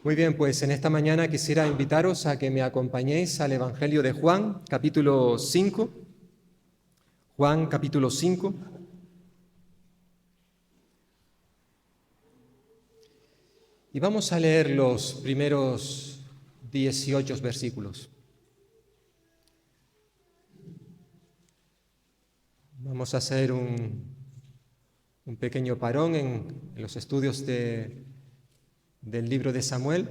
Muy bien, pues en esta mañana quisiera invitaros a que me acompañéis al Evangelio de Juan, capítulo 5. Juan, capítulo 5. Y vamos a leer los primeros 18 versículos. Vamos a hacer un pequeño parón en los estudios del libro de Samuel.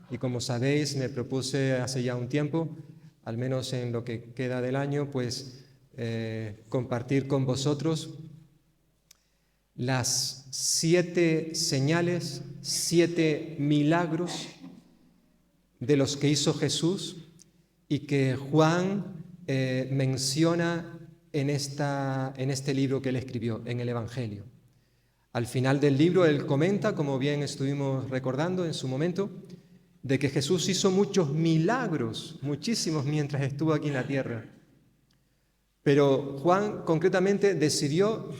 Y como sabéis, me propuse hace ya un tiempo, al menos en lo que queda del año, pues compartir con vosotros las 7 señales, 7 milagros de los que hizo Jesús y que Juan menciona en este libro que él escribió, en el Evangelio. Al final del libro él comenta, como bien estuvimos recordando en su momento, de que Jesús hizo muchos milagros, muchísimos, mientras estuvo aquí en la tierra. Pero Juan concretamente decidió,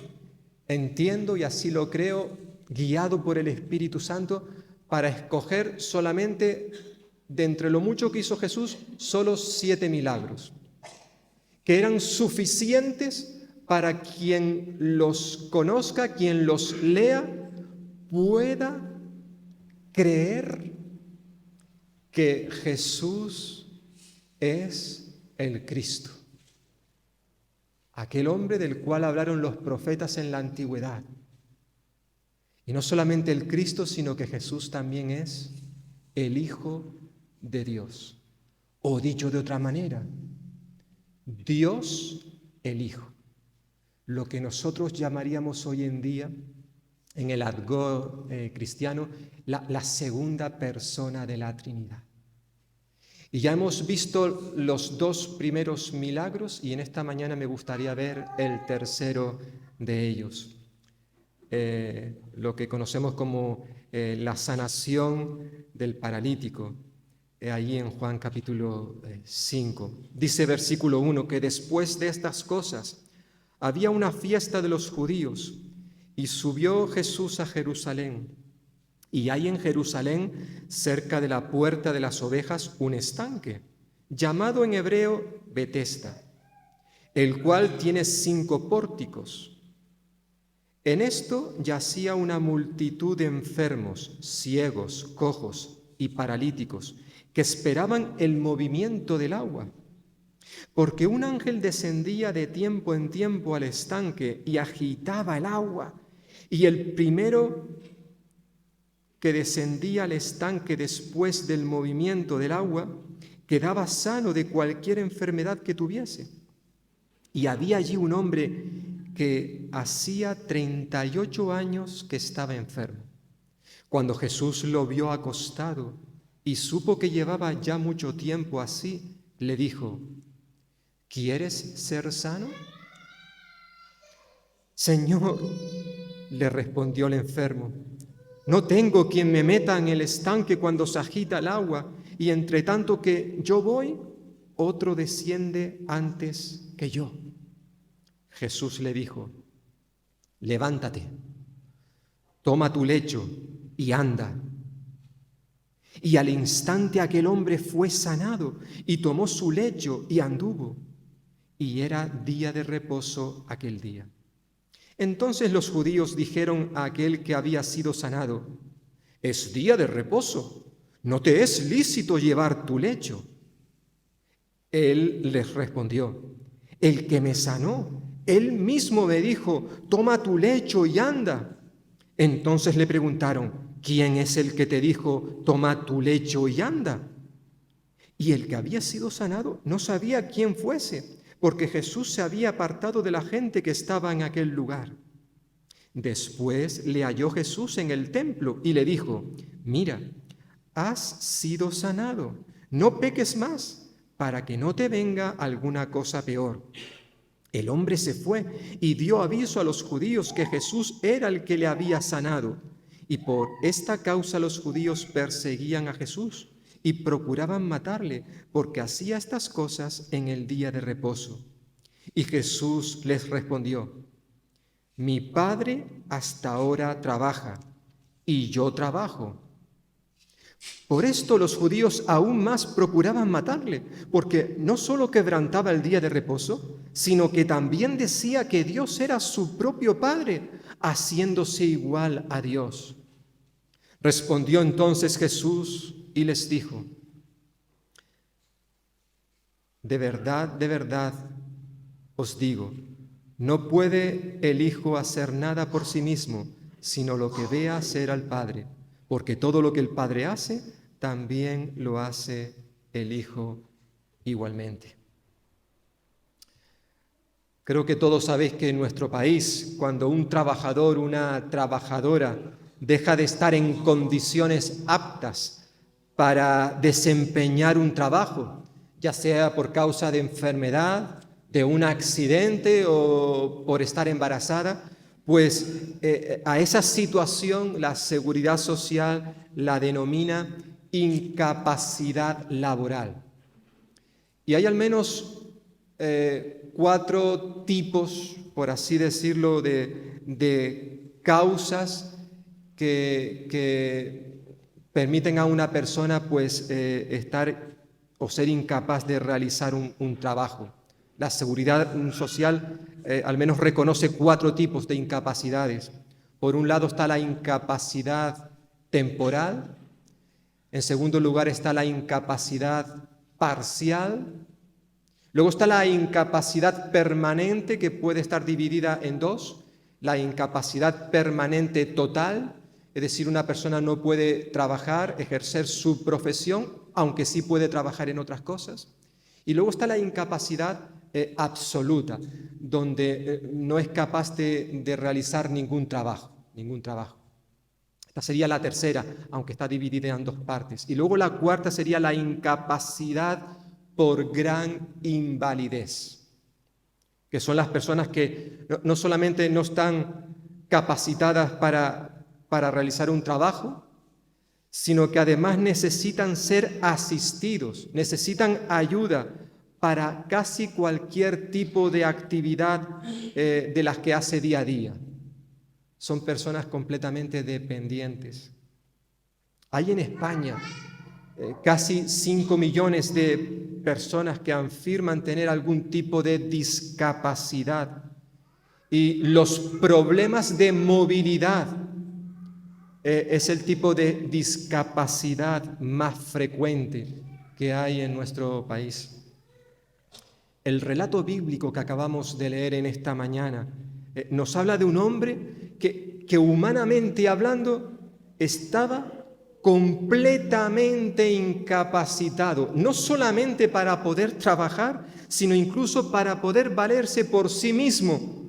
entiendo y así lo creo, guiado por el Espíritu Santo, para escoger solamente, de entre lo mucho que hizo Jesús, solo 7 milagros, que eran suficientes para quien los conozca, quien los lea, pueda creer que Jesús es el Cristo, aquel hombre del cual hablaron los profetas en la antigüedad. Y no solamente el Cristo, sino que Jesús también es el Hijo de Dios. O dicho de otra manera, Dios el Hijo. Lo que nosotros llamaríamos hoy en día, en el argot cristiano, la segunda persona de la Trinidad. Y ya hemos visto los 2 primeros milagros y en esta mañana me gustaría ver el tercero de ellos, lo que conocemos como la sanación del paralítico, allí en Juan capítulo 5. Dice versículo 1 que después de estas cosas había una fiesta de los judíos y subió Jesús a Jerusalén. Y hay en Jerusalén, cerca de la puerta de las ovejas, un estanque, llamado en hebreo Betesda, el cual tiene 5 pórticos. En esto yacía una multitud de enfermos, ciegos, cojos y paralíticos, que esperaban el movimiento del agua. Porque un ángel descendía de tiempo en tiempo al estanque y agitaba el agua, y el primero que descendía al estanque después del movimiento del agua quedaba sano de cualquier enfermedad que tuviese. Y había allí un hombre que hacía 38 años que estaba enfermo. Cuando Jesús lo vio acostado y supo que llevaba ya mucho tiempo así, le dijo: ¿quieres ser sano? Señor, le respondió el enfermo, no tengo quien me meta en el estanque cuando se agita el agua, y entre tanto que yo voy, otro desciende antes que yo. Jesús le dijo: levántate, toma tu lecho y anda. Y al instante aquel hombre fue sanado y tomó su lecho y anduvo. Y era día de reposo aquel día. Entonces los judíos dijeron a aquel que había sido sanado: es día de reposo, no te es lícito llevar tu lecho. Él les respondió: el que me sanó, él mismo me dijo: toma tu lecho y anda. Entonces le preguntaron: ¿quién es el que te dijo: toma tu lecho y anda? Y el que había sido sanado no sabía quién fuese, porque Jesús se había apartado de la gente que estaba en aquel lugar. Después le halló Jesús en el templo y le dijo: mira, has sido sanado, no peques más, para que no te venga alguna cosa peor. El hombre se fue y dio aviso a los judíos que Jesús era el que le había sanado, y por esta causa los judíos perseguían a Jesús y procuraban matarle, porque hacía estas cosas en el día de reposo. Y Jesús les respondió: mi Padre hasta ahora trabaja, y yo trabajo. Por esto los judíos aún más procuraban matarle, porque no solo quebrantaba el día de reposo, sino que también decía que Dios era su propio Padre, haciéndose igual a Dios. Respondió entonces Jesús y les dijo: de verdad, os digo, no puede el Hijo hacer nada por sí mismo, sino lo que ve hacer al Padre, porque todo lo que el Padre hace, también lo hace el Hijo igualmente. Creo que todos sabéis que en nuestro país, cuando un trabajador, una trabajadora, deja de estar en condiciones aptas para desempeñar un trabajo, ya sea por causa de enfermedad, de un accidente o por estar embarazada, pues a esa situación la Seguridad Social la denomina incapacidad laboral. Y hay al menos 4 tipos, por así decirlo, de causas que permiten a una persona pues estar o ser incapaz de realizar un trabajo. La Seguridad Social al menos reconoce 4 tipos de incapacidades. Por un lado está la incapacidad temporal, en segundo lugar está la incapacidad parcial, luego está la incapacidad permanente, que puede estar dividida en 2, la incapacidad permanente total, es decir, una persona no puede trabajar, ejercer su profesión, aunque sí puede trabajar en otras cosas. Y luego está la incapacidad absoluta, donde no es capaz de realizar ningún trabajo. Esta sería la tercera, aunque está dividida en 2 partes. Y luego la cuarta sería la incapacidad por gran invalidez, que son las personas que no solamente no están capacitadas para realizar un trabajo, sino que además necesitan ser asistidos, necesitan ayuda para casi cualquier tipo de actividad de las que hace día a día. Son personas completamente dependientes. Hay en España casi 5 millones de personas que afirman tener algún tipo de discapacidad, y los problemas de movilidad es el tipo de discapacidad más frecuente que hay en nuestro país. El relato bíblico que acabamos de leer en esta mañana nos habla de un hombre que humanamente hablando estaba completamente incapacitado, no solamente para poder trabajar, sino incluso para poder valerse por sí mismo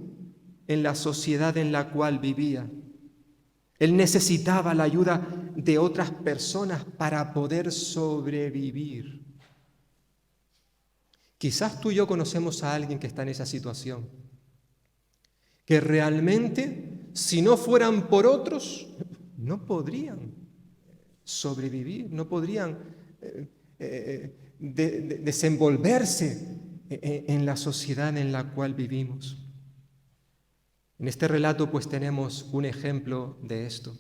en la sociedad en la cual vivía. Él necesitaba la ayuda de otras personas para poder sobrevivir. Quizás tú y yo conocemos a alguien que está en esa situación, que realmente, si no fueran por otros, no podrían sobrevivir, no podrían desenvolverse en la sociedad en la cual vivimos. En este relato pues tenemos un ejemplo de esto.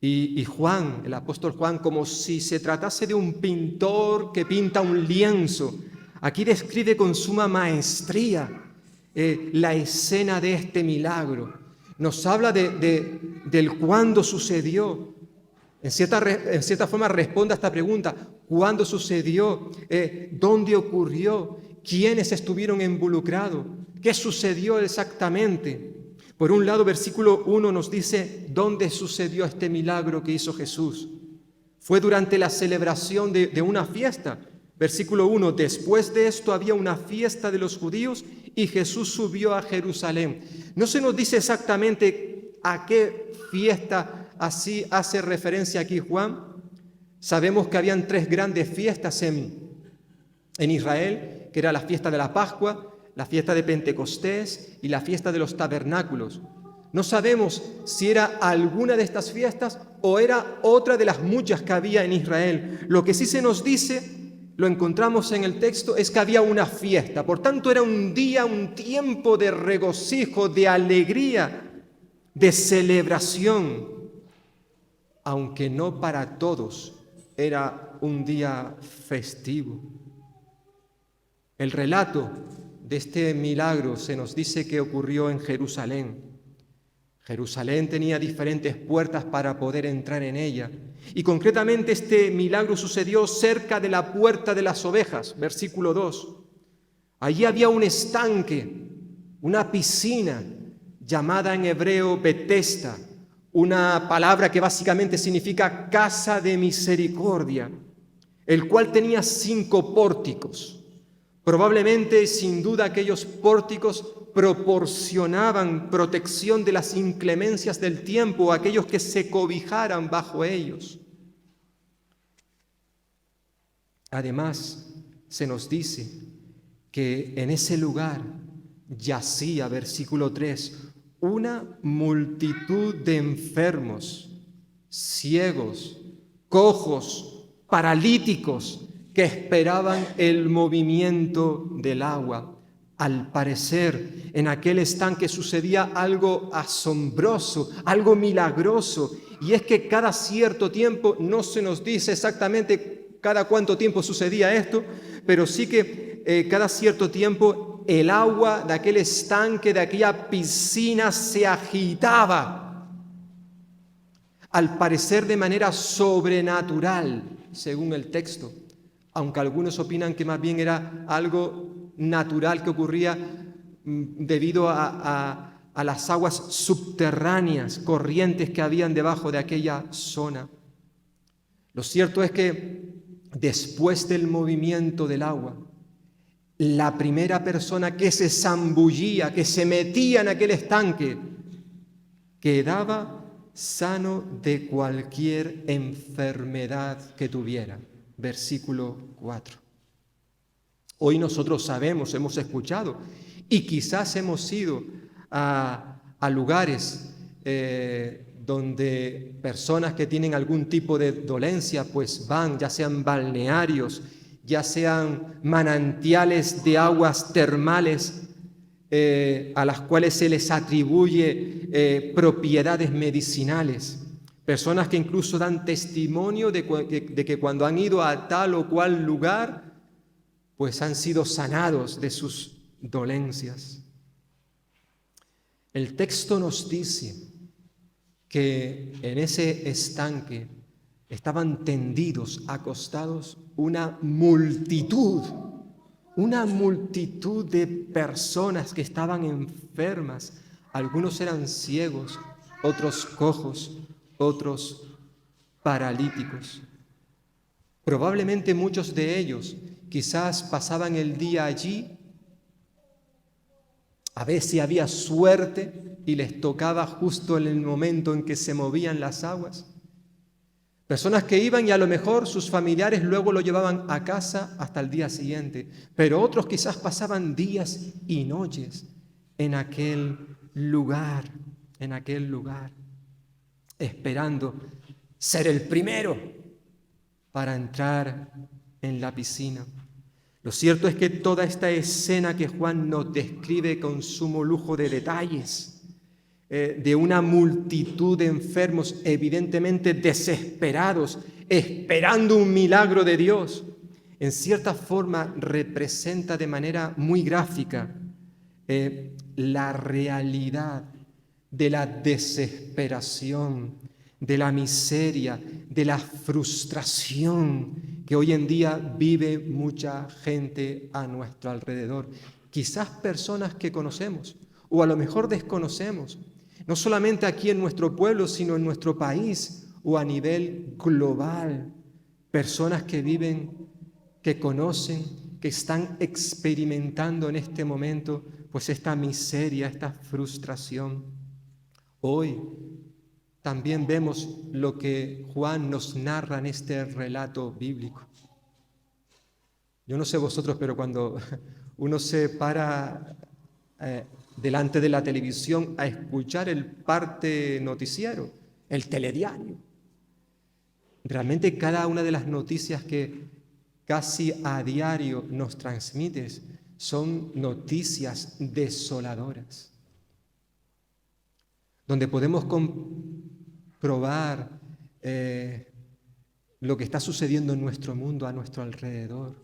Y Juan, el apóstol Juan, como si se tratase de un pintor que pinta un lienzo, aquí describe con suma maestría la escena de este milagro. Nos habla del cuándo sucedió. En cierta forma responde a esta pregunta: ¿cuándo sucedió? ¿Dónde ocurrió? ¿Quiénes estuvieron involucrados? ¿Qué sucedió exactamente? Por un lado, versículo 1 nos dice dónde sucedió este milagro que hizo Jesús. Fue durante la celebración de una fiesta. Versículo 1, después de esto había una fiesta de los judíos y Jesús subió a Jerusalén. No se nos dice exactamente a qué fiesta así hace referencia aquí Juan. Sabemos que habían 3 grandes fiestas en Israel, que era la fiesta de la Pascua, la fiesta de Pentecostés y la fiesta de los tabernáculos. No sabemos si era alguna de estas fiestas o era otra de las muchas que había en Israel. Lo que sí se nos dice, lo encontramos en el texto, es que había una fiesta. Por tanto, era un día, un tiempo de regocijo, de alegría, de celebración, aunque no para todos era un día festivo. El relato de este milagro se nos dice que ocurrió en Jerusalén. Jerusalén tenía diferentes puertas para poder entrar en ella. Y concretamente este milagro sucedió cerca de la puerta de las ovejas, versículo 2. Allí había un estanque, una piscina, llamada en hebreo Betesda, una palabra que básicamente significa casa de misericordia, el cual tenía 5 pórticos. Probablemente, sin duda, aquellos pórticos proporcionaban protección de las inclemencias del tiempo a aquellos que se cobijaran bajo ellos. Además, se nos dice que en ese lugar yacía, versículo 3, una multitud de enfermos, ciegos, cojos, paralíticos, que esperaban el movimiento del agua. Al parecer, en aquel estanque sucedía algo asombroso, algo milagroso, y es que cada cierto tiempo, no se nos dice exactamente cada cuánto tiempo sucedía esto, pero sí que cada cierto tiempo el agua de aquel estanque, de aquella piscina, se agitaba, al parecer de manera sobrenatural, según el texto, aunque algunos opinan que más bien era algo natural que ocurría debido a las aguas subterráneas, corrientes que habían debajo de aquella zona. Lo cierto es que después del movimiento del agua, la primera persona que se zambullía, que se metía en aquel estanque, quedaba sano de cualquier enfermedad que tuviera. Versículo 4. Hoy nosotros sabemos, hemos escuchado, y quizás hemos ido a lugares donde personas que tienen algún tipo de dolencia, pues van, ya sean balnearios, ya sean manantiales de aguas termales, a las cuales se les atribuye propiedades medicinales. Personas que incluso dan testimonio de que cuando han ido a tal o cual lugar, pues han sido sanados de sus dolencias. El texto nos dice que en ese estanque estaban tendidos, acostados, una multitud de personas que estaban enfermas. Algunos eran ciegos, otros cojos, otros paralíticos. Probablemente muchos de ellos quizás pasaban el día allí, a ver si había suerte y les tocaba justo en el momento en que se movían las aguas. Personas que iban y a lo mejor sus familiares luego lo llevaban a casa hasta el día siguiente, pero otros quizás pasaban días y noches en aquel lugar, esperando ser el primero para entrar en la piscina. Lo cierto es que toda esta escena que Juan nos describe con sumo lujo de detalles, de una multitud de enfermos evidentemente desesperados, esperando un milagro de Dios, en cierta forma representa de manera muy gráfica la realidad de la desesperación, de la miseria, de la frustración que hoy en día vive mucha gente a nuestro alrededor. Quizás personas que conocemos o a lo mejor desconocemos, no solamente aquí en nuestro pueblo, sino en nuestro país o a nivel global. Personas que viven, que conocen, que están experimentando en este momento pues esta miseria, esta frustración. Hoy también vemos lo que Juan nos narra en este relato bíblico. Yo no sé vosotros, pero cuando uno se para delante de la televisión a escuchar el parte noticiero, el telediario, realmente cada una de las noticias que casi a diario nos transmites son noticias desoladoras, donde podemos comprobar lo que está sucediendo en nuestro mundo, a nuestro alrededor.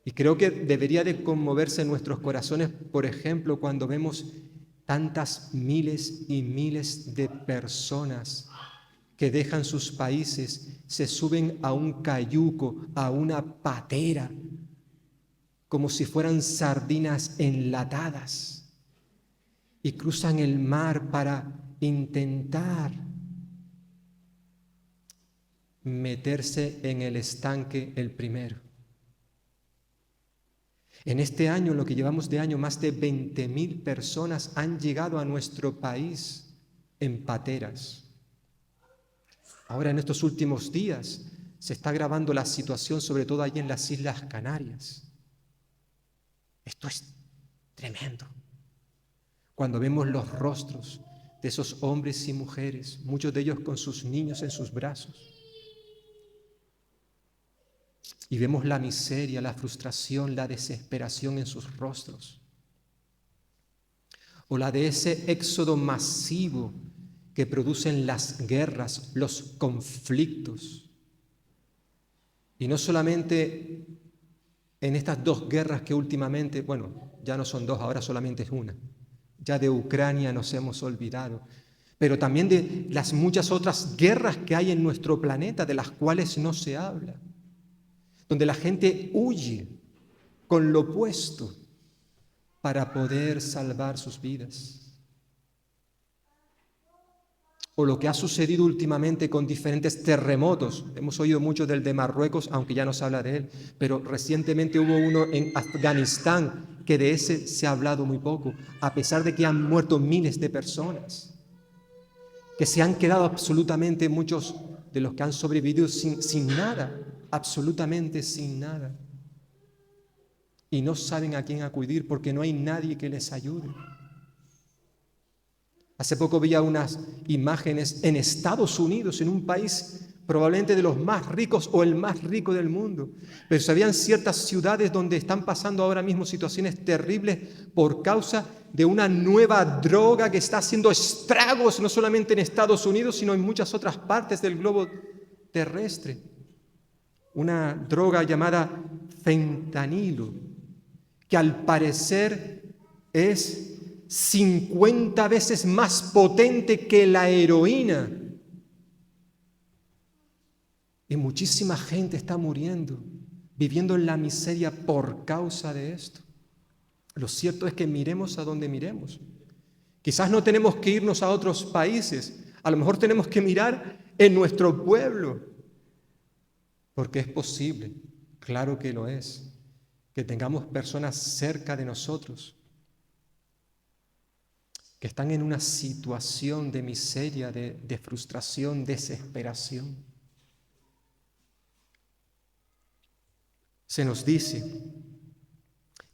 Y creo que debería de conmoverse en nuestros corazones, por ejemplo, cuando vemos tantas miles y miles de personas que dejan sus países, se suben a un cayuco, a una patera, como si fueran sardinas enlatadas, y cruzan el mar para intentar meterse en el estanque el primero. En este año, en lo que llevamos de año, más de 20.000 personas han llegado a nuestro país en pateras. Ahora, en estos últimos días, se está agravando la situación, sobre todo allí en las Islas Canarias. Esto es tremendo. Cuando vemos los rostros de esos hombres y mujeres, muchos de ellos con sus niños en sus brazos, y vemos la miseria, la frustración, la desesperación en sus rostros, o la de ese éxodo masivo que producen las guerras, los conflictos. Y no solamente en estas dos guerras que últimamente, bueno, ya no son dos, ahora solamente es una. Ya de Ucrania nos hemos olvidado, pero también de las muchas otras guerras que hay en nuestro planeta, de las cuales no se habla, donde la gente huye con lo opuesto para poder salvar sus vidas. O lo que ha sucedido últimamente con diferentes terremotos. Hemos oído mucho del de Marruecos, aunque ya no se habla de él, pero recientemente hubo uno en Afganistán, que de ese se ha hablado muy poco, a pesar de que han muerto miles de personas, que se han quedado absolutamente, muchos de los que han sobrevivido sin nada, absolutamente sin nada. Y no saben a quién acudir porque no hay nadie que les ayude. Hace poco veía unas imágenes en Estados Unidos, en un país probablemente de los más ricos o el más rico del mundo. Pero sabían ciertas ciudades donde están pasando ahora mismo situaciones terribles por causa de una nueva droga que está haciendo estragos no solamente en Estados Unidos, sino en muchas otras partes del globo terrestre. Una droga llamada fentanilo, que al parecer es 50 veces más potente que la heroína. Y muchísima gente está muriendo, viviendo en la miseria por causa de esto. Lo cierto es que miremos a donde miremos. Quizás no tenemos que irnos a otros países, a lo mejor tenemos que mirar en nuestro pueblo, porque es posible, claro que lo es, que tengamos personas cerca de nosotros que están en una situación de miseria, de frustración, desesperación. Se nos dice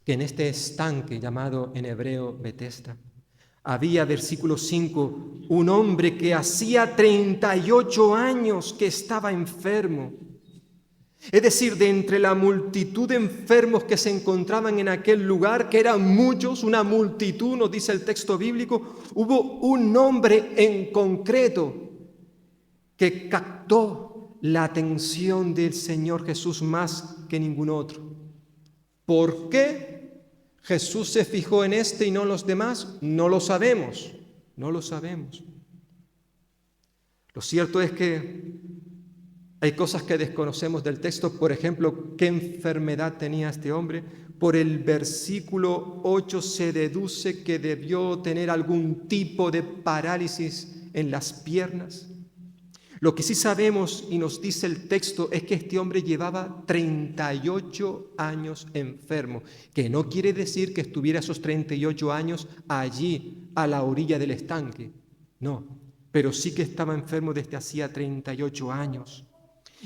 que en este estanque llamado en hebreo Betesda, había, versículo 5, un hombre que hacía 38 años que estaba enfermo. Es decir, de entre la multitud de enfermos que se encontraban en aquel lugar, que eran muchos, una multitud, nos dice el texto bíblico, hubo un hombre en concreto que captó la atención del Señor Jesús más que ningún otro. ¿Por qué Jesús se fijó en este y no en los demás? No lo sabemos, no lo sabemos. Lo cierto es que hay cosas que desconocemos del texto, por ejemplo, ¿qué enfermedad tenía este hombre? Por el versículo 8 se deduce que debió tener algún tipo de parálisis en las piernas. Lo que sí sabemos y nos dice el texto es que este hombre llevaba 38 años enfermo, que no quiere decir que estuviera esos 38 años allí a la orilla del estanque, no, pero sí que estaba enfermo desde hacía 38 años.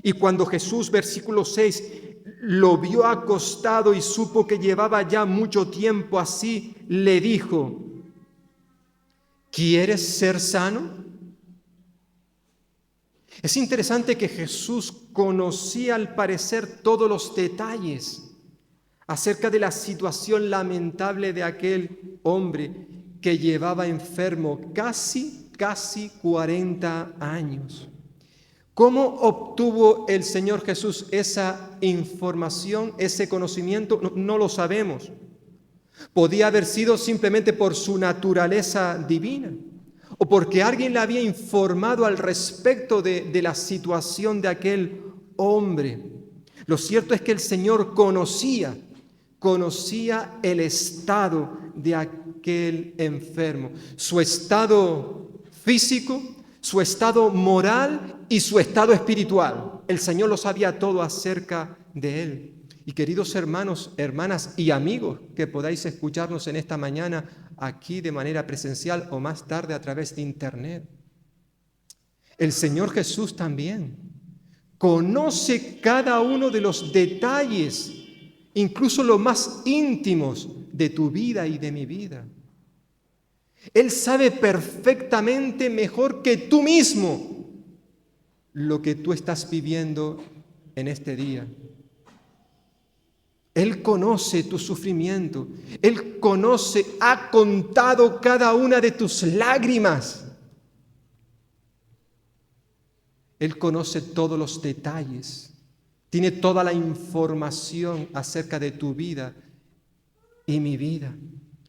Y cuando Jesús, versículo 6, lo vio acostado y supo que llevaba ya mucho tiempo así, le dijo, ¿quieres ser sano? Es interesante que Jesús conocía al parecer todos los detalles acerca de la situación lamentable de aquel hombre que llevaba enfermo casi 40 años. ¿Cómo obtuvo el Señor Jesús esa información, ese conocimiento? No lo sabemos. Podía haber sido simplemente por su naturaleza divina o porque alguien le había informado al respecto de la situación de aquel hombre. Lo cierto es que el Señor conocía el estado de aquel enfermo, su estado físico, su estado moral y su estado espiritual. El Señor lo sabía todo acerca de él. Y queridos hermanos, hermanas y amigos que podáis escucharnos en esta mañana aquí de manera presencial o más tarde a través de internet, el Señor Jesús también conoce cada uno de los detalles, incluso los más íntimos de tu vida y de mi vida. Él sabe perfectamente mejor que tú mismo lo que tú estás viviendo en este día. Él conoce tu sufrimiento. Él conoce, ha contado cada una de tus lágrimas. Él conoce todos los detalles. Tiene toda la información acerca de tu vida y mi vida.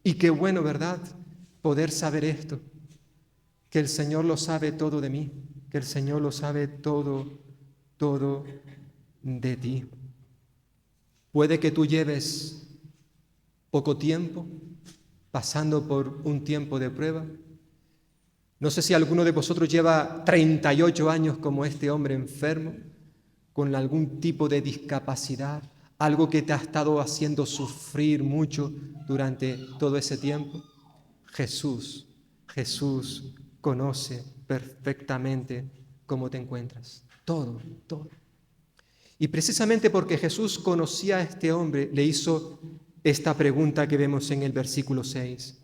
Y qué bueno, ¿verdad? Poder saber esto. Que el Señor lo sabe todo de mí. Que el Señor lo sabe todo de ti. Puede que tú lleves poco tiempo pasando por un tiempo de prueba. No sé si alguno de vosotros lleva 38 años como este hombre enfermo, con algún tipo de discapacidad, algo que te ha estado haciendo sufrir mucho durante todo ese tiempo. Jesús conoce perfectamente cómo te encuentras. Todo. Y precisamente porque Jesús conocía a este hombre, le hizo esta pregunta que vemos en el versículo 6.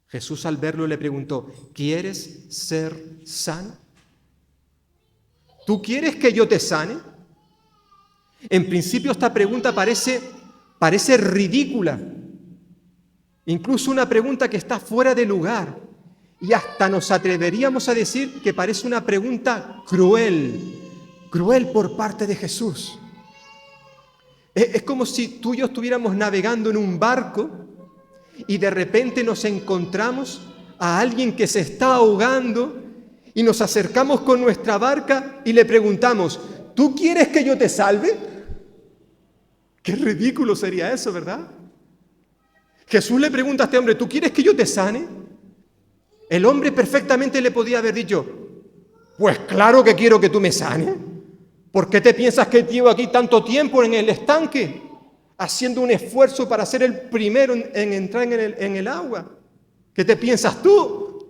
Jesús al verlo le preguntó, ¿quieres ser sano? ¿Tú quieres que yo te sane? En principio esta pregunta parece ridícula, incluso una pregunta que está fuera de lugar, y hasta nos atreveríamos a decir que parece una pregunta cruel por parte de Jesús. Es como si tú y yo estuviéramos navegando en un barco y de repente nos encontramos a alguien que se está ahogando y nos acercamos con nuestra barca y le preguntamos, ¿tú quieres que yo te salve? Qué ridículo sería eso, ¿verdad? Jesús le pregunta a este hombre, ¿tú quieres que yo te sane? El hombre perfectamente le podía haber dicho, pues claro que quiero que tú me sanes. ¿Por qué te piensas que llevo aquí tanto tiempo en el estanque, haciendo un esfuerzo para ser el primero en entrar en el agua? ¿Qué te piensas tú?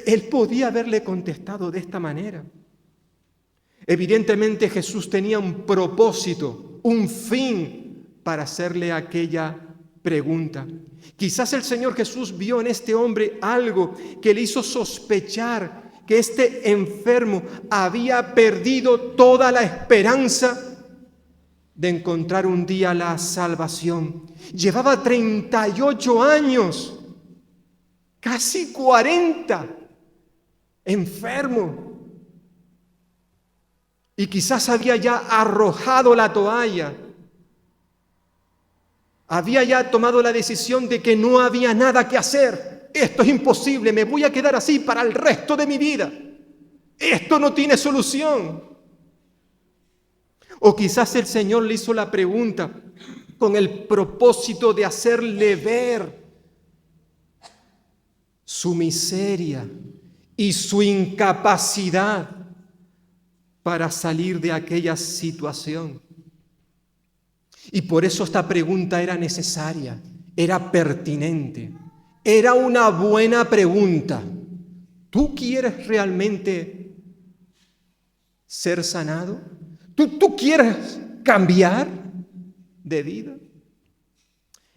Él podía haberle contestado de esta manera. Evidentemente Jesús tenía un propósito, un fin para hacerle aquella pregunta. Quizás el Señor Jesús vio en este hombre algo que le hizo sospechar que este enfermo había perdido toda la esperanza de encontrar un día la salvación. Llevaba 38 años, casi 40, enfermo. Y quizás había ya arrojado la toalla. Había ya tomado la decisión de que no había nada que hacer. Esto es imposible, me voy a quedar así para el resto de mi vida. Esto no tiene solución. O quizás el Señor le hizo la pregunta con el propósito de hacerle ver su miseria y su incapacidad para salir de aquella situación. Y por eso esta pregunta era necesaria, era pertinente, era una buena pregunta. ¿Tú quieres realmente ser sanado? ¿Tú quieres cambiar de vida?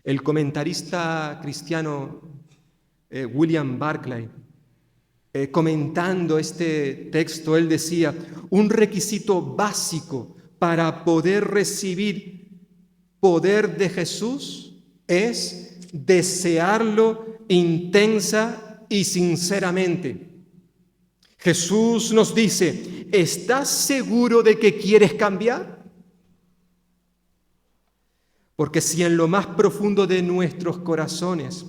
El comentarista cristiano William Barclay, comentando este texto, él decía, un requisito básico para poder recibir poder de Jesús es desearlo intensa y sinceramente. Jesús nos dice, ¿estás seguro de que quieres cambiar? Porque si en lo más profundo de nuestros corazones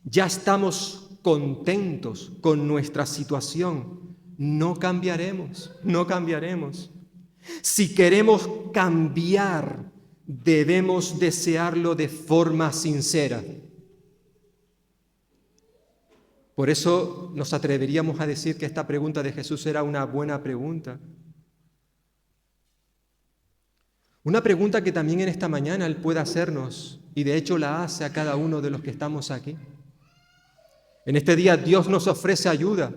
ya estamos contentos con nuestra situación, no cambiaremos, no cambiaremos. Si queremos cambiar, debemos desearlo de forma sincera. Por eso nos atreveríamos a decir que esta pregunta de Jesús era una buena pregunta. Una pregunta que también en esta mañana Él puede hacernos, y de hecho la hace a cada uno de los que estamos aquí. En este día Dios nos ofrece ayuda,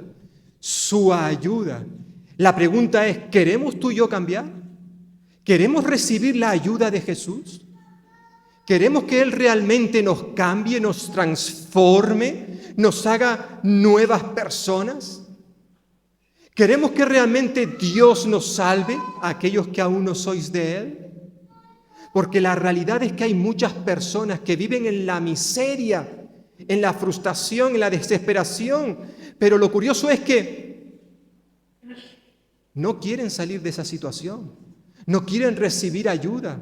su ayuda. La pregunta es, ¿queremos tú y yo cambiar? ¿Queremos recibir la ayuda de Jesús? ¿Queremos que Él realmente nos cambie, nos transforme, nos haga nuevas personas? ¿Queremos que realmente Dios nos salve a aquellos que aún no sois de Él? Porque la realidad es que hay muchas personas que viven en la miseria, en la frustración, en la desesperación. Pero lo curioso es que no quieren salir de esa situación, no quieren recibir ayuda.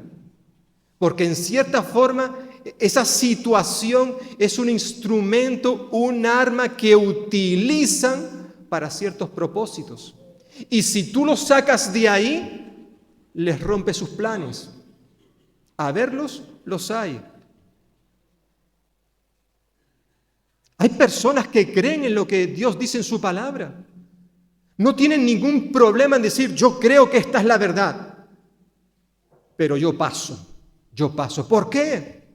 Porque en cierta forma esa situación es un instrumento, un arma que utilizan para ciertos propósitos. Y si tú los sacas de ahí, les rompe sus planes. A verlos, los hay. Hay personas que creen en lo que Dios dice en su palabra. No tienen ningún problema en decir, yo creo que esta es la verdad. Pero yo paso. ¿Por qué?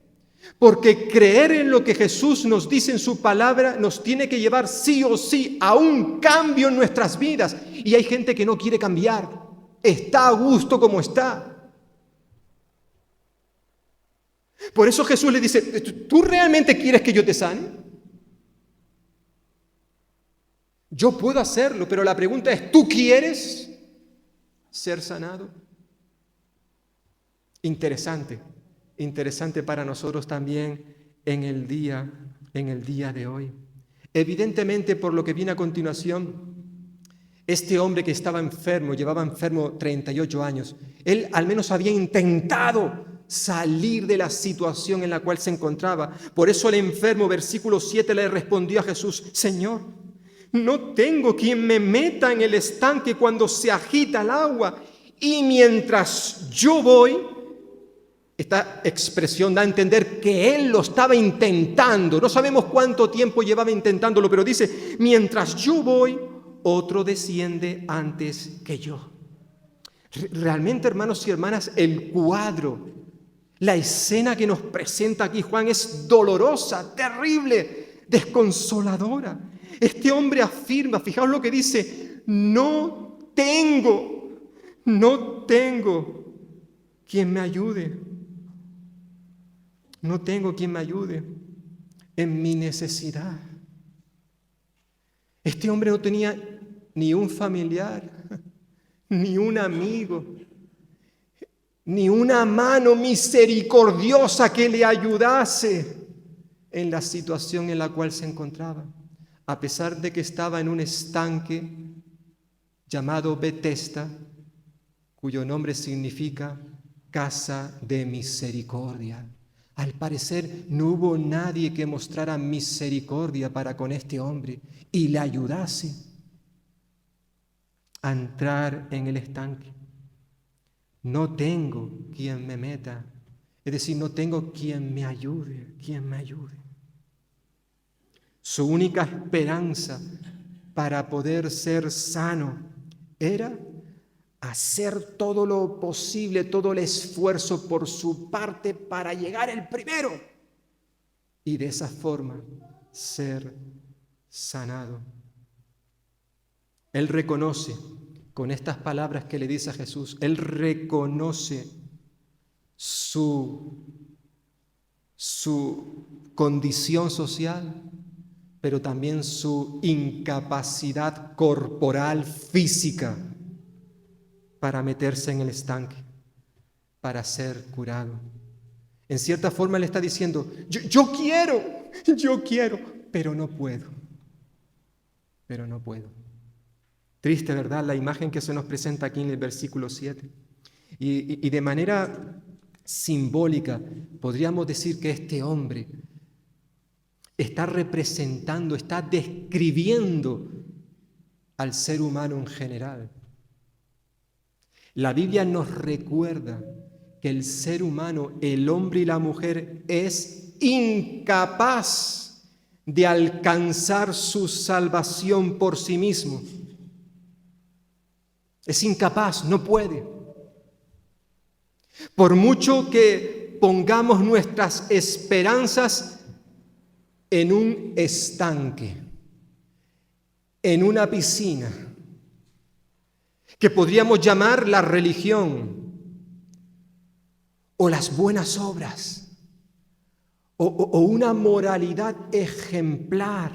Porque creer en lo que Jesús nos dice en su palabra nos tiene que llevar sí o sí a un cambio en nuestras vidas. Y hay gente que no quiere cambiar. Está a gusto como está. Por eso Jesús le dice, ¿tú realmente quieres que yo te sane? Yo puedo hacerlo, pero la pregunta es, ¿tú quieres ser sanado? Interesante para nosotros también en el día de hoy. Evidentemente, por lo que viene a continuación, este hombre que estaba enfermo, llevaba enfermo 38 años, él al menos había intentado salir de la situación en la cual se encontraba. Por eso el enfermo, versículo 7, le respondió a Jesús, Señor, no tengo quien me meta en el estanque cuando se agita el agua, y mientras yo voy. Esta expresión da a entender que él lo estaba intentando. No sabemos cuánto tiempo llevaba intentándolo, pero dice, mientras yo voy, otro desciende antes que yo. Realmente, hermanos y hermanas, el cuadro, la escena que nos presenta aquí Juan es dolorosa, terrible, desconsoladora. Este hombre afirma, fijaos lo que dice, no tengo quien me ayude. No tengo quien me ayude en mi necesidad. Este hombre no tenía ni un familiar, ni un amigo, ni una mano misericordiosa que le ayudase en la situación en la cual se encontraba. A pesar de que estaba en un estanque llamado Betesda, cuyo nombre significa casa de misericordia. Al parecer no hubo nadie que mostrara misericordia para con este hombre y le ayudase a entrar en el estanque. No tengo quien me meta, es decir, no tengo quien me ayude. Su única esperanza para poder ser sano era hacer todo lo posible, todo el esfuerzo por su parte para llegar el primero y de esa forma ser sanado. Él reconoce, con estas palabras que le dice a Jesús, él reconoce su condición social, pero también su incapacidad corporal, física, para meterse en el estanque, para ser curado. En cierta forma le está diciendo, yo quiero, pero no puedo. Triste, ¿verdad? La imagen que se nos presenta aquí en el versículo 7. Y de manera simbólica podríamos decir que este hombre está representando, está describiendo al ser humano en general. La Biblia nos recuerda que el ser humano, el hombre y la mujer, es incapaz de alcanzar su salvación por sí mismo. Es incapaz, no puede. Por mucho que pongamos nuestras esperanzas en un estanque, en una piscina, que podríamos llamar la religión o las buenas obras o una moralidad ejemplar.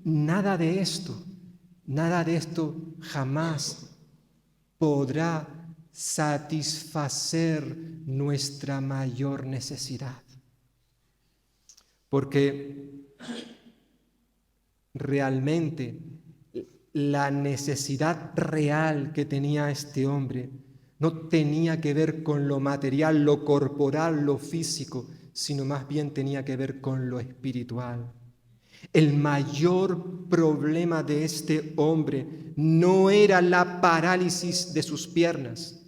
Nada de esto jamás podrá satisfacer nuestra mayor necesidad. Porque realmente la necesidad real que tenía este hombre no tenía que ver con lo material, lo corporal, lo físico, sino más bien tenía que ver con lo espiritual. El mayor problema de este hombre no era la parálisis de sus piernas,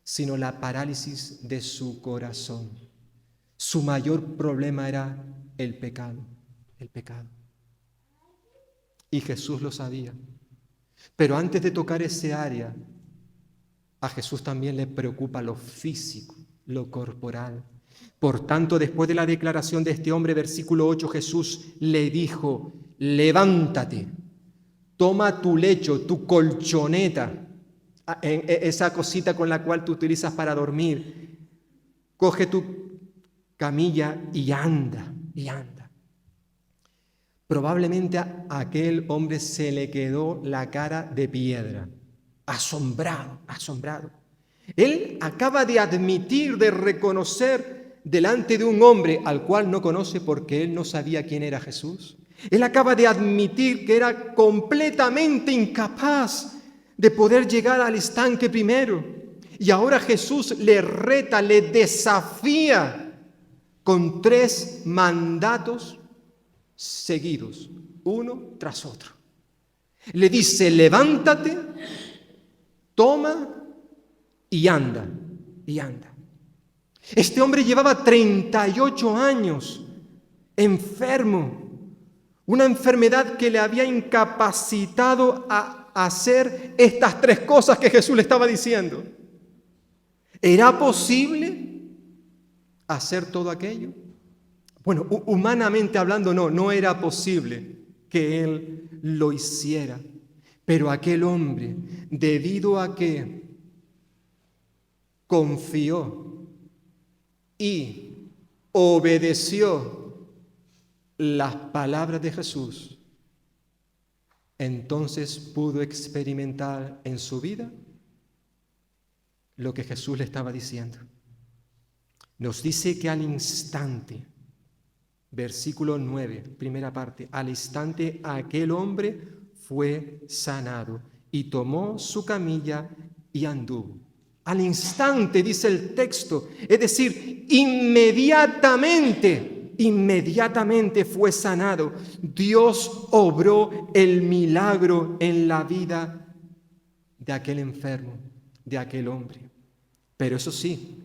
sino la parálisis de su corazón. Su mayor problema era el pecado. Y Jesús lo sabía. Pero antes de tocar ese área, a Jesús también le preocupa lo físico, lo corporal. Por tanto, después de la declaración de este hombre, versículo 8, Jesús le dijo: levántate, toma tu lecho, tu colchoneta, esa cosita con la cual tú utilizas para dormir, coge tu camilla y anda, Probablemente a aquel hombre se le quedó la cara de piedra, asombrado. Él acaba de admitir, de reconocer delante de un hombre al cual no conoce porque él no sabía quién era Jesús. Él acaba de admitir que era completamente incapaz de poder llegar al estanque primero. Y ahora Jesús le reta, le desafía con 3 mandatos seguidos, uno tras otro. Le dice: levántate, toma y anda. Este hombre llevaba 38 años enfermo, una enfermedad que le había incapacitado a hacer estas 3 cosas que Jesús le estaba diciendo. ¿Era posible hacer todo aquello? Bueno, humanamente hablando, no era posible que él lo hiciera. Pero aquel hombre, debido a que confió y obedeció las palabras de Jesús, entonces pudo experimentar en su vida lo que Jesús le estaba diciendo. Nos dice que al instante, versículo 9, primera parte, al instante aquel hombre fue sanado y tomó su camilla y anduvo. Al instante, dice el texto, es decir, inmediatamente fue sanado. Dios obró el milagro en la vida de aquel enfermo, de aquel hombre. Pero eso sí,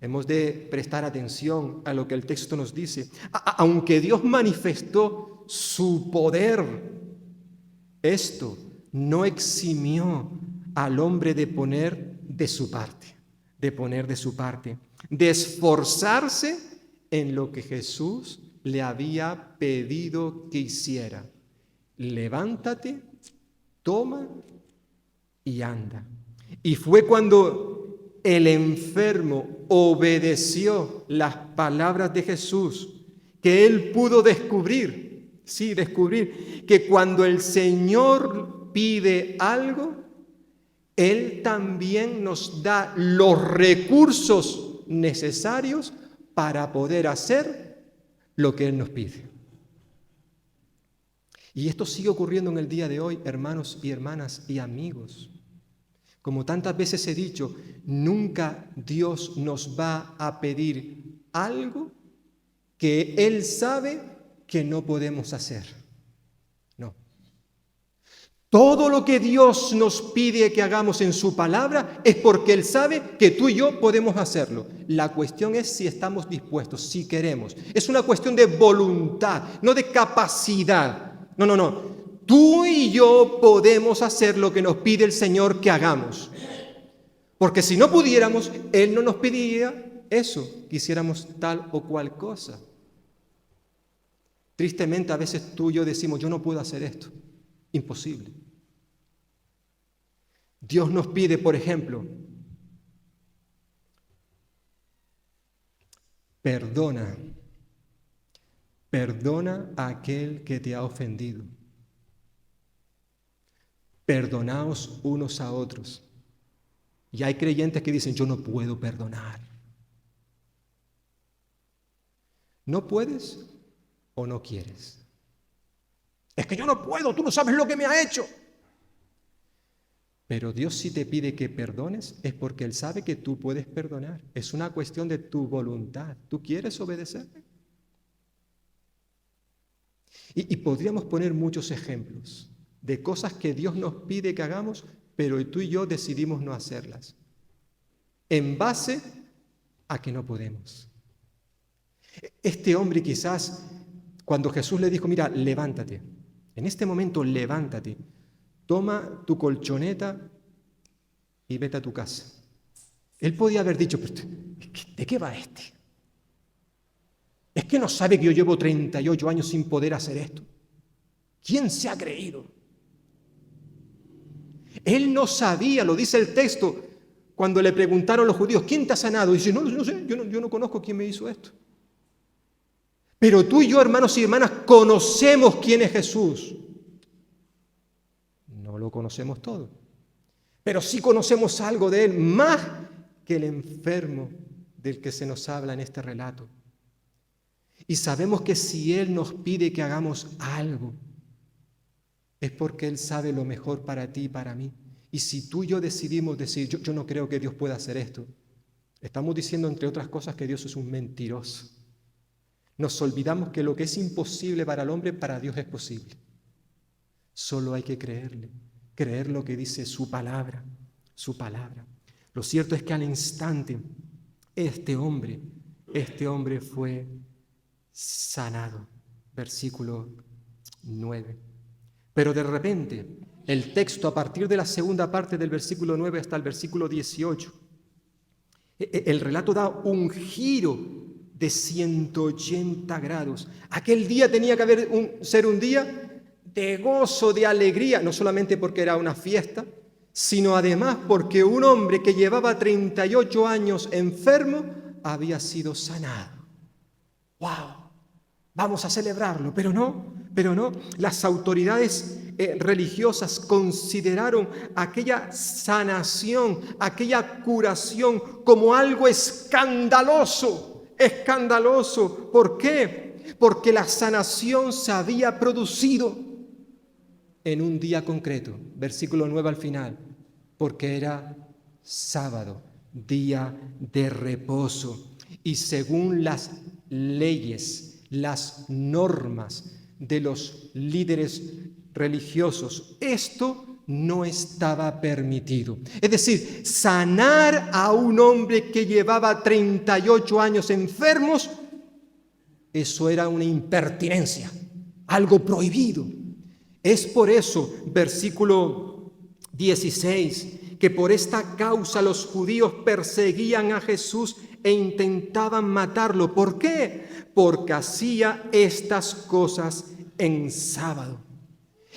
hemos de prestar atención a lo que el texto nos dice. Aunque Dios manifestó su poder, esto no eximió al hombre de poner de su parte, de esforzarse en lo que Jesús le había pedido que hiciera. Levántate, toma y anda. Y fue cuando el enfermo obedeció las palabras de Jesús que él pudo descubrir que cuando el Señor pide algo, Él también nos da los recursos necesarios para poder hacer lo que Él nos pide. Y esto sigue ocurriendo en el día de hoy, hermanos y hermanas y amigos. Como tantas veces he dicho, nunca Dios nos va a pedir algo que Él sabe que no podemos hacer. No. Todo lo que Dios nos pide que hagamos en su palabra es porque Él sabe que tú y yo podemos hacerlo. La cuestión es si estamos dispuestos, si queremos. Es una cuestión de voluntad, no de capacidad. No. Tú y yo podemos hacer lo que nos pide el Señor que hagamos. Porque si no pudiéramos, Él no nos pediría eso, que hiciéramos tal o cual cosa. Tristemente, a veces tú y yo decimos, yo no puedo hacer esto. Imposible. Dios nos pide, por ejemplo, perdona a aquel que te ha ofendido. Perdonaos unos a otros. Y hay creyentes que dicen, yo no puedo perdonar. ¿No puedes o no quieres? Es que yo no puedo, tú no sabes lo que me ha hecho. Pero Dios sí te pide que perdones, es porque Él sabe que tú puedes perdonar. Es una cuestión de tu voluntad. ¿Tú quieres obedecerle? Y podríamos poner muchos ejemplos de cosas que Dios nos pide que hagamos, pero tú y yo decidimos no hacerlas, en base a que no podemos. Este hombre quizás, cuando Jesús le dijo, mira, levántate, en este momento levántate, toma tu colchoneta y vete a tu casa. Él podía haber dicho, pero ¿de qué va este? ¿Es que no sabe que yo llevo 38 años sin poder hacer esto? ¿Quién se ha creído? Él no sabía, lo dice el texto, cuando le preguntaron los judíos, ¿quién te ha sanado? Y dice, no sé, yo no conozco quién me hizo esto. Pero tú y yo, hermanos y hermanas, conocemos quién es Jesús. No lo conocemos todo, pero sí conocemos algo de Él, más que el enfermo del que se nos habla en este relato. Y sabemos que si Él nos pide que hagamos algo, es porque Él sabe lo mejor para ti y para mí. Y si tú y yo decidimos decir, yo no creo que Dios pueda hacer esto, estamos diciendo, entre otras cosas, que Dios es un mentiroso. Nos olvidamos que lo que es imposible para el hombre, para Dios es posible. Solo hay que creerle, creer lo que dice su palabra, su palabra. Lo cierto es que al instante, este hombre fue sanado. Versículo 9. Pero de repente, el texto a partir de la segunda parte del versículo 9 hasta el versículo 18, el relato da un giro de 180 grados. Aquel día tenía que ser un día de gozo, de alegría, no solamente porque era una fiesta, sino además porque un hombre que llevaba 38 años enfermo había sido sanado. ¡Wow! Vamos a celebrarlo, pero no. Las autoridades religiosas consideraron aquella sanación, aquella curación como algo escandaloso. Escandaloso. ¿Por qué? Porque la sanación se había producido en un día concreto. Versículo 9 al final. Porque era sábado, día de reposo. Y según las leyes, las normas de los líderes religiosos, esto no estaba permitido. Es decir, sanar a un hombre que llevaba 38 años enfermos, eso era una impertinencia, algo prohibido. Es por eso, versículo 16, que por esta causa los judíos perseguían a Jesús e intentaban matarlo. ¿Por qué? Porque hacía estas cosas en sábado.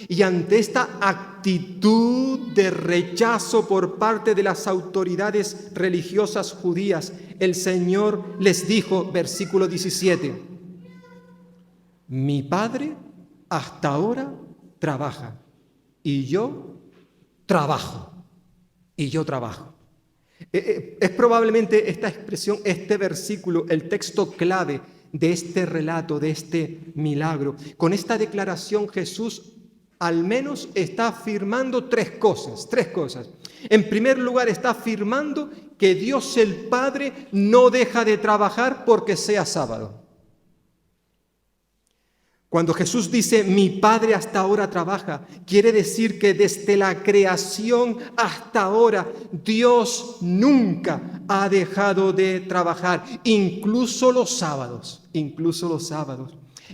Y ante esta actitud de rechazo por parte de las autoridades religiosas judías, el Señor les dijo, versículo 17, mi Padre hasta ahora trabaja y yo trabajo. Es probablemente esta expresión, este versículo, el texto clave de este relato, de este milagro. Con esta declaración Jesús al menos está afirmando tres cosas. En primer lugar, está afirmando que Dios el Padre no deja de trabajar porque sea sábado. Cuando Jesús dice, mi Padre hasta ahora trabaja, quiere decir que desde la creación hasta ahora, Dios nunca ha dejado de trabajar, incluso los sábados.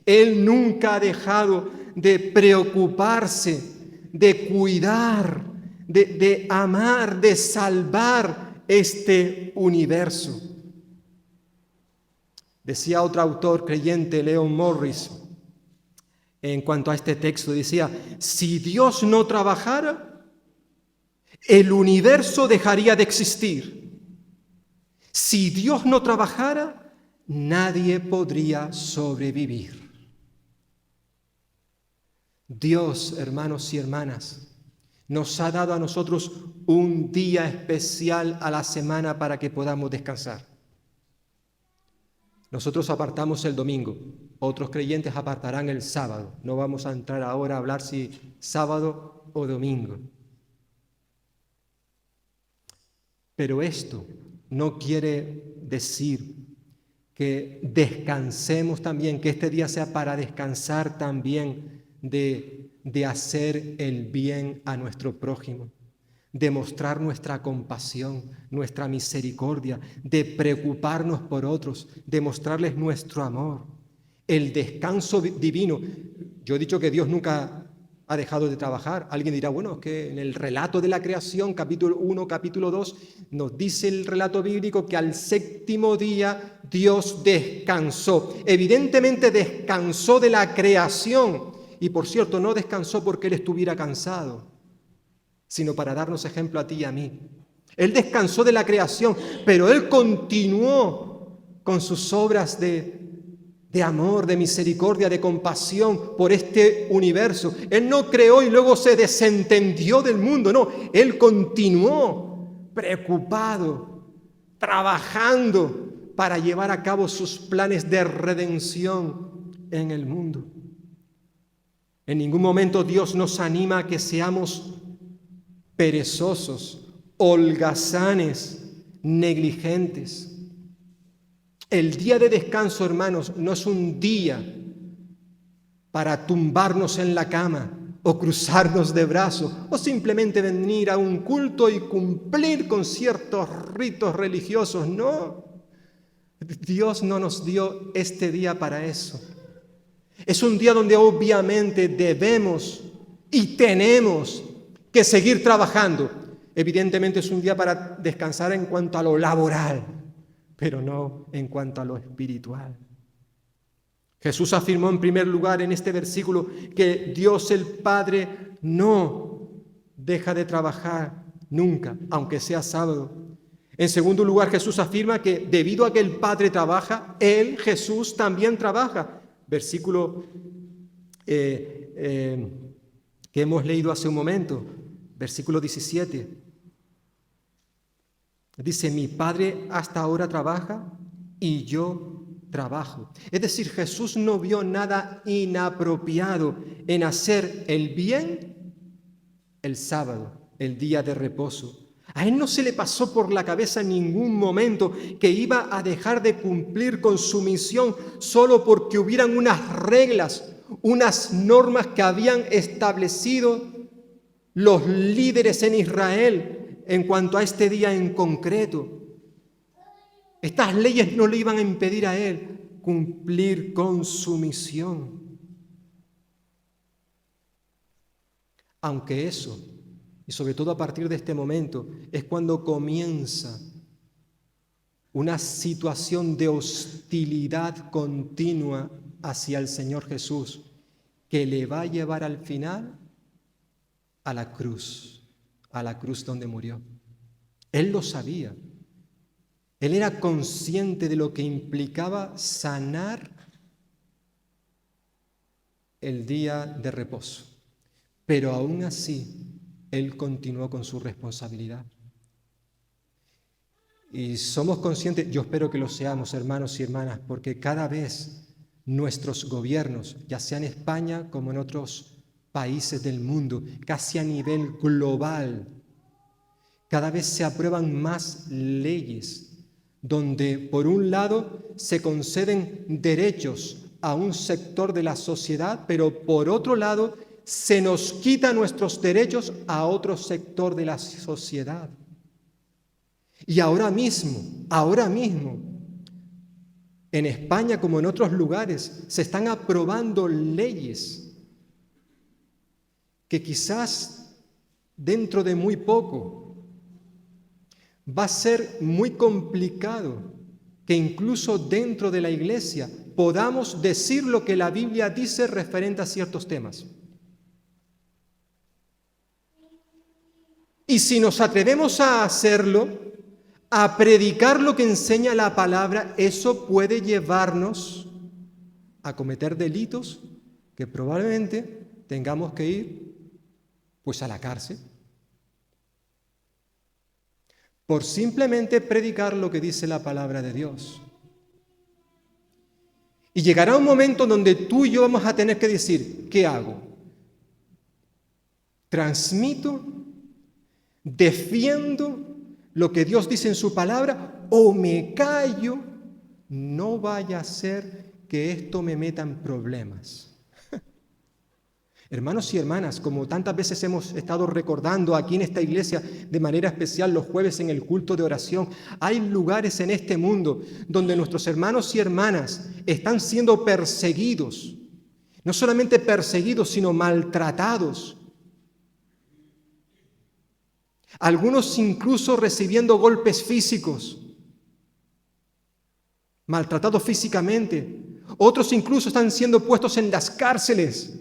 Él nunca ha dejado de preocuparse, de cuidar, de amar, de salvar este universo. Decía otro autor creyente, Leon Morris, en cuanto a este texto, decía, si Dios no trabajara, el universo dejaría de existir. Si Dios no trabajara, nadie podría sobrevivir. Dios, hermanos y hermanas, nos ha dado a nosotros un día especial a la semana para que podamos descansar. Nosotros apartamos el domingo, otros creyentes apartarán el sábado. No vamos a entrar ahora a hablar si sábado o domingo. Pero esto no quiere decir que descansemos también, que este día sea para descansar también de hacer el bien a nuestro prójimo, de mostrar nuestra compasión, nuestra misericordia, de preocuparnos por otros, de mostrarles nuestro amor. El descanso divino. Yo he dicho que Dios nunca ha dejado de trabajar. Alguien dirá, bueno, es que en el relato de la creación, capítulo 1, capítulo 2, nos dice el relato bíblico que al séptimo día Dios descansó. Evidentemente descansó de la creación. Y por cierto, no descansó porque Él estuviera cansado, sino para darnos ejemplo a ti y a mí. Él descansó de la creación, pero Él continuó con sus obras de amor, de misericordia, de compasión por este universo. Él no creó y luego se desentendió del mundo, no. Él continuó preocupado, trabajando para llevar a cabo sus planes de redención en el mundo. En ningún momento Dios nos anima a que seamos perezosos, holgazanes, negligentes. El día de descanso, hermanos, no es un día para tumbarnos en la cama o cruzarnos de brazos o simplemente venir a un culto y cumplir con ciertos ritos religiosos. No, Dios no nos dio este día para eso. Es un día donde obviamente debemos y tenemos que seguir trabajando. Evidentemente es un día para descansar en cuanto a lo laboral, pero no en cuanto a lo espiritual. Jesús afirmó en primer lugar en este versículo que Dios el Padre no deja de trabajar nunca, aunque sea sábado. En segundo lugar, Jesús afirma que debido a que el Padre trabaja, Él, Jesús, también trabaja. Versículo que hemos leído hace un momento, versículo 17. Dice, mi Padre hasta ahora trabaja y yo trabajo. Es decir, Jesús no vio nada inapropiado en hacer el bien el sábado, el día de reposo. A Él no se le pasó por la cabeza en ningún momento que iba a dejar de cumplir con su misión solo porque hubieran unas reglas, unas normas que habían establecido los líderes en Israel en cuanto a este día en concreto. Estas leyes no le iban a impedir a Él cumplir con su misión. Aunque eso, y sobre todo a partir de este momento, es cuando comienza una situación de hostilidad continua hacia el Señor Jesús, que le va a llevar al final a la cruz donde murió. Él lo sabía. Él era consciente de lo que implicaba sanar el día de reposo. Pero aún así, Él continuó con su responsabilidad. Y somos conscientes, yo espero que lo seamos, hermanos y hermanas, porque cada vez nuestros gobiernos, ya sea en España como en otros países del mundo, casi a nivel global, cada vez se aprueban más leyes donde, por un lado, se conceden derechos a un sector de la sociedad, pero por otro lado, se nos quita nuestros derechos a otro sector de la sociedad. Y ahora mismo, en España como en otros lugares, se están aprobando leyes que quizás dentro de muy poco va a ser muy complicado que incluso dentro de la iglesia podamos decir lo que la Biblia dice referente a ciertos temas. Y si nos atrevemos a hacerlo, a predicar lo que enseña la palabra, eso puede llevarnos a cometer delitos que probablemente tengamos que ir pues a la cárcel por simplemente predicar lo que dice la palabra de Dios. Y llegará un momento donde tú y yo vamos a tener que decir, ¿qué hago? ¿Transmito? ¿Defiendo lo que Dios dice en su palabra o me callo? No vaya a ser que esto me meta en problemas. Hermanos y hermanas, como tantas veces hemos estado recordando aquí en esta iglesia, de manera especial los jueves en el culto de oración, hay lugares en este mundo donde nuestros hermanos y hermanas están siendo perseguidos, no solamente perseguidos, sino maltratados. Algunos incluso recibiendo golpes físicos, maltratados físicamente. Otros incluso están siendo puestos en las cárceles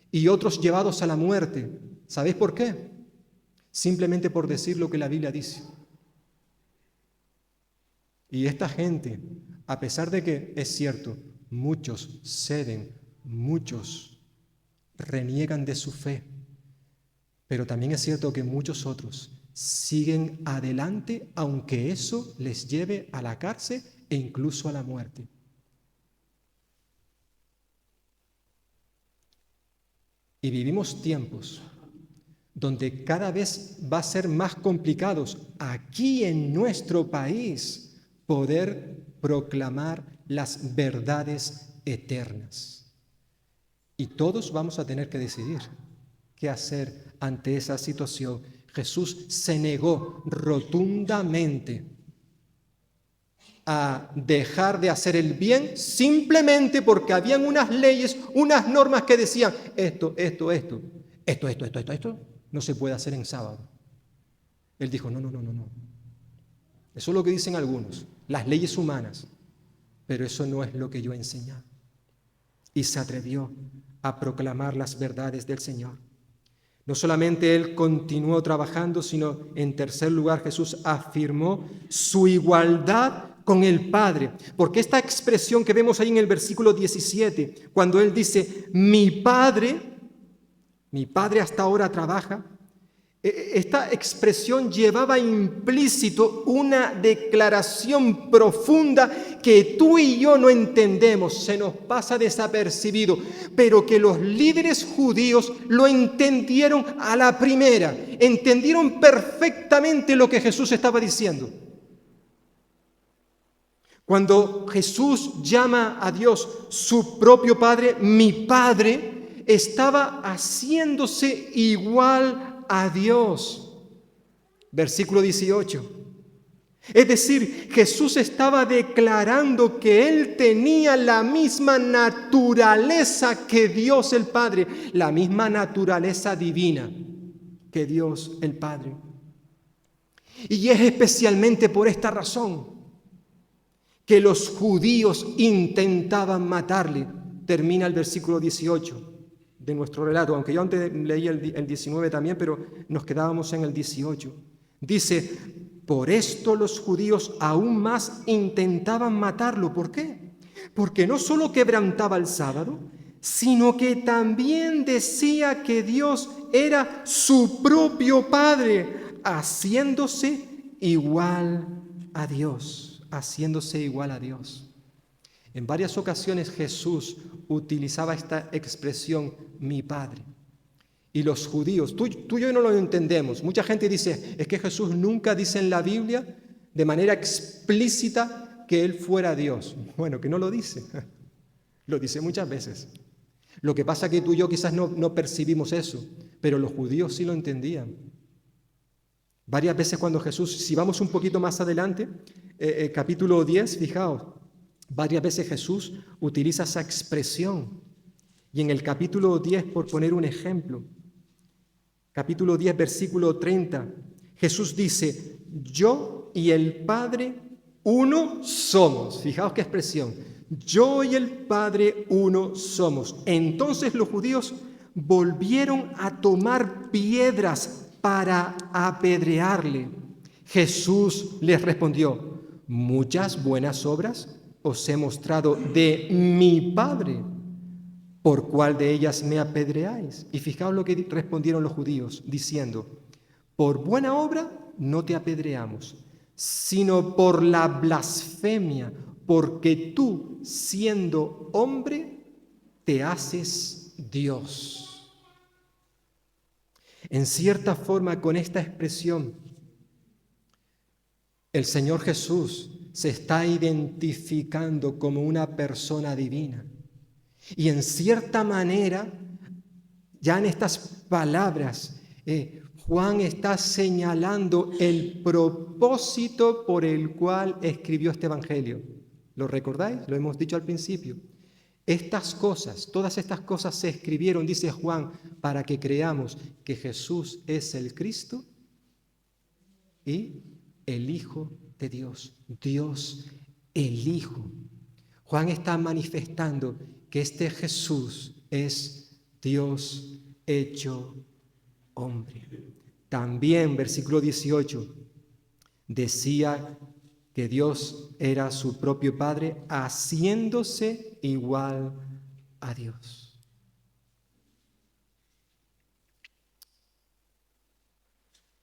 y otros llevados a la muerte. ¿Sabéis por qué? Simplemente por decir lo que la Biblia dice. Y esta gente, a pesar de que es cierto, muchos ceden, muchos reniegan de su fe, pero también es cierto que muchos otros siguen adelante aunque eso les lleve a la cárcel e incluso a la muerte. Y vivimos tiempos donde cada vez va a ser más complicado aquí en nuestro país poder proclamar las verdades eternas. Y todos vamos a tener que decidir qué hacer ante esa situación. Jesús se negó rotundamente a dejar de hacer el bien simplemente porque habían unas leyes, unas normas que decían esto no se puede hacer en sábado. Él dijo, no. Eso es lo que dicen algunos, las leyes humanas, pero eso no es lo que yo he enseñado. Y se atrevió a proclamar las verdades del Señor. No solamente Él continuó trabajando, sino en tercer lugar Jesús afirmó su igualdad con el Padre. Porque esta expresión que vemos ahí en el versículo 17, cuando Él dice, mi Padre hasta ahora trabaja, esta expresión llevaba implícito una declaración profunda que tú y yo no entendemos, se nos pasa desapercibido, pero que los líderes judíos lo entendieron a la primera, entendieron perfectamente lo que Jesús estaba diciendo. Cuando Jesús llama a Dios su propio Padre, mi Padre, estaba haciéndose igual a Dios. Versículo 18. Es decir, Jesús estaba declarando que Él tenía la misma naturaleza que Dios el Padre, la misma naturaleza divina que Dios el Padre. Y es especialmente por esta razón que los judíos intentaban matarle. Termina el versículo 18 de nuestro relato, aunque yo antes leí el 19 también, pero nos quedábamos en el 18. Dice, por esto los judíos aún más intentaban matarlo. ¿Por qué? Porque no solo quebrantaba el sábado, sino que también decía que Dios era su propio Padre, haciéndose igual a Dios, haciéndose igual a Dios. En varias ocasiones Jesús utilizaba esta expresión, mi Padre. Y los judíos, tú y yo no lo entendemos. Mucha gente dice, es que Jesús nunca dice en la Biblia de manera explícita que Él fuera Dios. Bueno, que no lo dice. Lo dice muchas veces. Lo que pasa es que tú y yo quizás no percibimos eso, pero los judíos sí lo entendían. Varias veces cuando Jesús, si vamos un poquito más adelante, capítulo 10, fijaos, varias veces Jesús utiliza esa expresión. Y en el capítulo 10, por poner un ejemplo, capítulo 10, versículo 30, Jesús dice, yo y el Padre uno somos. Fijaos qué expresión. Yo y el Padre uno somos. Entonces los judíos volvieron a tomar piedras para apedrearle. Jesús les respondió, muchas buenas obras os he mostrado de mi Padre. ¿Por cuál de ellas me apedreáis? Y fijaos lo que respondieron los judíos, diciendo, por buena obra no te apedreamos, sino por la blasfemia, porque tú, siendo hombre, te haces Dios. En cierta forma, con esta expresión, el Señor Jesús se está identificando como una persona divina. Y en cierta manera, ya en estas palabras, Juan está señalando el propósito por el cual escribió este evangelio. ¿Lo recordáis? Lo hemos dicho al principio. Estas cosas, todas estas cosas se escribieron, dice Juan, para que creamos que Jesús es el Cristo y el Hijo de Dios. Dios, el Hijo. Juan está manifestando que este Jesús es Dios hecho hombre. También, versículo 18, decía que Dios era su propio Padre, haciéndose igual a Dios.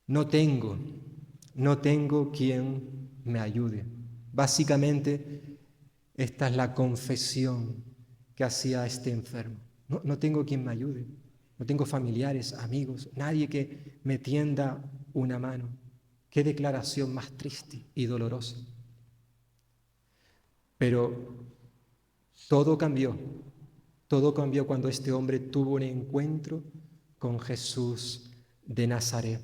No tengo quien me ayude. Básicamente, esta es la confesión que hacía este enfermo. No tengo quien me ayude. No tengo familiares, amigos, nadie que me tienda una mano. Qué declaración más triste y dolorosa. Pero todo cambió cuando este hombre tuvo un encuentro con Jesús de Nazaret.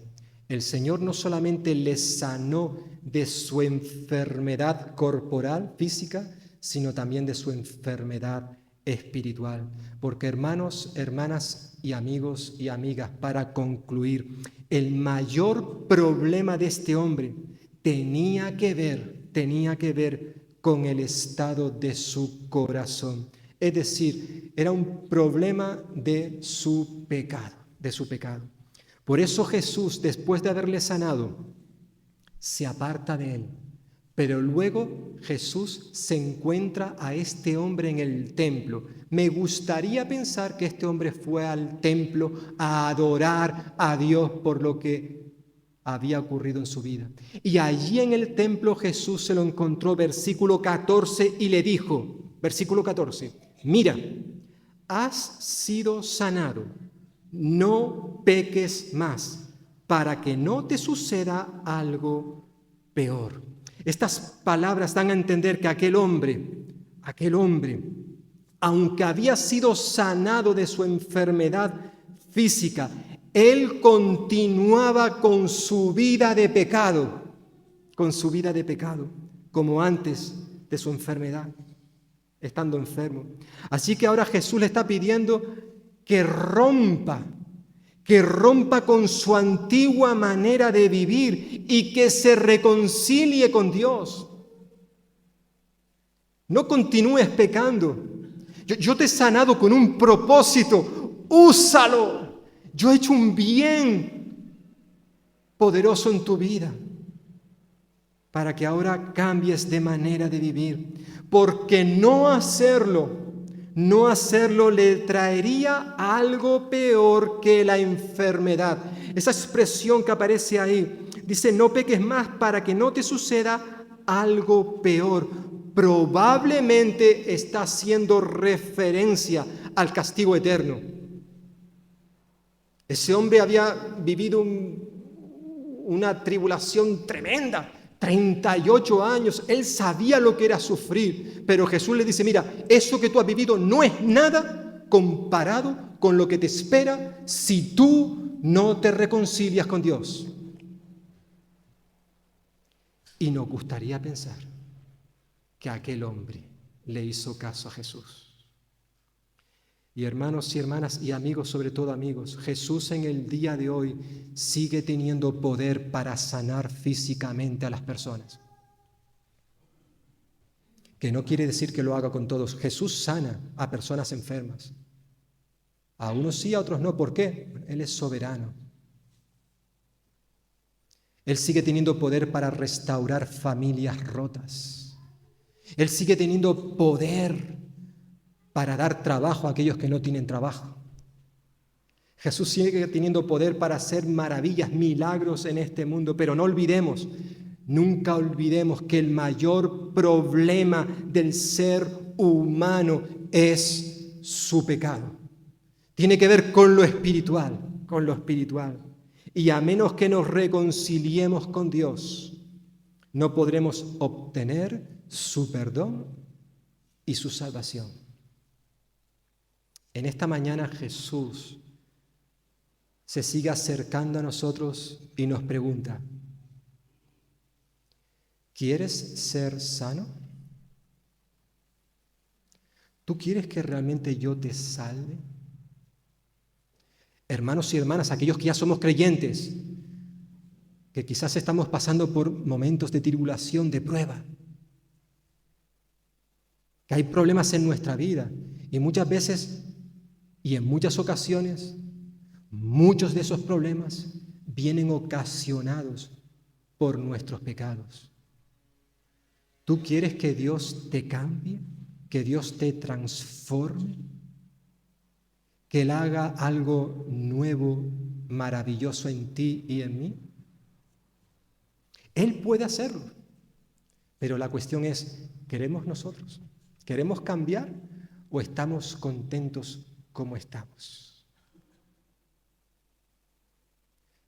El Señor no solamente le sanó de su enfermedad corporal, física, sino también de su enfermedad espiritual. Porque hermanos, hermanas y amigos y amigas, para concluir, el mayor problema de este hombre tenía que ver con el estado de su corazón. Es decir, era un problema de su pecado. Por eso Jesús, después de haberle sanado, se aparta de él. Pero luego Jesús se encuentra a este hombre en el templo. Me gustaría pensar que este hombre fue al templo a adorar a Dios por lo que había ocurrido en su vida. Y allí en el templo Jesús se lo encontró, versículo 14, y le dijo, versículo 14, mira, has sido sanado, no peques más, para que no te suceda algo peor. Estas palabras dan a entender que aquel hombre, aunque había sido sanado de su enfermedad física, él continuaba con su vida de pecado, como antes de su enfermedad, estando enfermo. Así que ahora Jesús le está pidiendo que rompa con su antigua manera de vivir y que se reconcilie con Dios. No continúes pecando. Yo te he sanado con un propósito. Úsalo. Yo he hecho un bien poderoso en tu vida para que ahora cambies de manera de vivir. Porque no hacerlo le traería algo peor que la enfermedad. Esa expresión que aparece ahí dice, no peques más para que no te suceda algo peor. Probablemente está haciendo referencia al castigo eterno. Ese hombre había vivido una tribulación tremenda, 38 años. Él sabía lo que era sufrir, pero Jesús le dice, mira, eso que tú has vivido no es nada comparado con lo que te espera si tú no te reconcilias con Dios. Y nos gustaría pensar que aquel hombre le hizo caso a Jesús. Y hermanos y hermanas y amigos, sobre todo amigos, Jesús en el día de hoy sigue teniendo poder para sanar físicamente a las personas. Que no quiere decir que lo haga con todos. Jesús sana a personas enfermas. A unos sí, a otros no. ¿Por qué? Él es soberano. Él sigue teniendo poder para restaurar familias rotas. Él sigue teniendo poder para dar trabajo a aquellos que no tienen trabajo. Jesús sigue teniendo poder para hacer maravillas, milagros en este mundo, pero no olvidemos, nunca olvidemos que el mayor problema del ser humano es su pecado. Tiene que ver con lo espiritual, con lo espiritual. Y a menos que nos reconciliemos con Dios, no podremos obtener su perdón y su salvación. En esta mañana Jesús se sigue acercando a nosotros y nos pregunta, ¿quieres ser sano? ¿Tú quieres que realmente yo te salve? Hermanos y hermanas, aquellos que ya somos creyentes, que quizás estamos pasando por momentos de tribulación, de prueba, que hay problemas en nuestra vida y muchas veces y en muchas ocasiones, muchos de esos problemas vienen ocasionados por nuestros pecados. ¿Tú quieres que Dios te cambie? ¿Que Dios te transforme? ¿Que Él haga algo nuevo, maravilloso en ti y en mí? Él puede hacerlo, pero la cuestión es, ¿queremos nosotros? ¿Queremos cambiar o estamos contentos como estamos?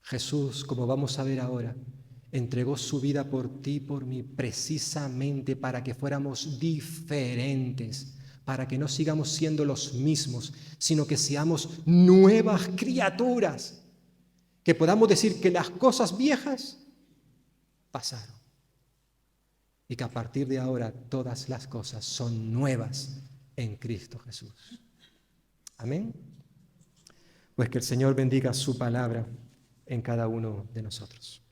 Jesús, como vamos a ver ahora, entregó su vida por ti y por mí precisamente para que fuéramos diferentes, para que no sigamos siendo los mismos, sino que seamos nuevas criaturas, que podamos decir que las cosas viejas pasaron y que a partir de ahora todas las cosas son nuevas en Cristo Jesús. Amén. Pues que el Señor bendiga su palabra en cada uno de nosotros.